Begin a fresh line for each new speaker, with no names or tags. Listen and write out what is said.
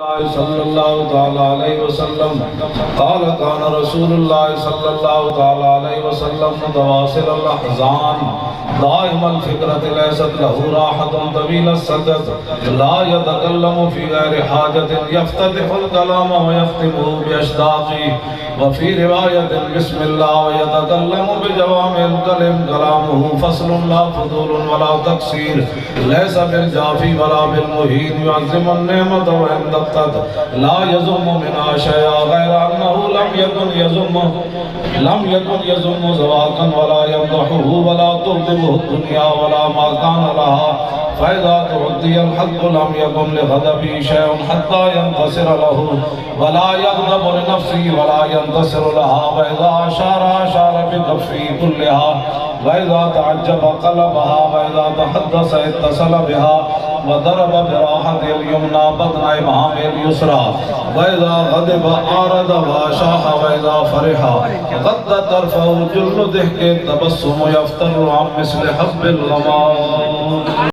सल्लल्लाहु ताला अलैहि वसल्लम क़ाल कान रसूलुल्लाह सल्लल्लाहु ताला अलैहि वसल्लम मुतवासिल अल-अहज़ान दाइमल फ़िक्रत लैसत लहू राहतुन तवीलत सदद ला यतकल्लमु फ़ी गैरि हाजतिन यफ्ततिहुल कलाम व यख्तिमुहु बिअशदाक़ि व फ़ी रिवायतिन बिस्मिल्लाह व यतकल्लमु बिजवामिल कलिम कलामुहु फ़स्लुन ला फ़ुदूलुन व ला तक़सीर लैसा बिल जाफ़ी व ला बिल मुहीन युअज़्ज़िमुन निअमत व इंद ला यज़ुम्मु मिना शयअ गैर अन्नहु लम यकुन यज़ुम्मु ज़वाक़न वला यमदहुहु वला तुग़दिबुहु दुनिया वला मा कान लहा फ़इज़ा तुअद्दियल हक़्क़ु लम यकुन लिग़ज़बि शयअन हत्ता यंतसिर लहु वला यग़ज़बु लिनफ़्सिही वला यंतसिरु लहा वइज़ा अशारा बिकफ़्फ़िही कुल्लिहा वइज़ा तअज्जब क़लबहा वइज़ा तहद्दस इत्तसल बिहा वदरब बिराहतिल युमना बदन इमामिल युसरा वइज़ा ग़ज़िब आरद वशाह वइज़ा फ़रिहा ग़द्द तरफ़हु जुल्लु दिहके तबस्सुम यफ़्तरु अम मिस्ल हब्बिल ग़माम।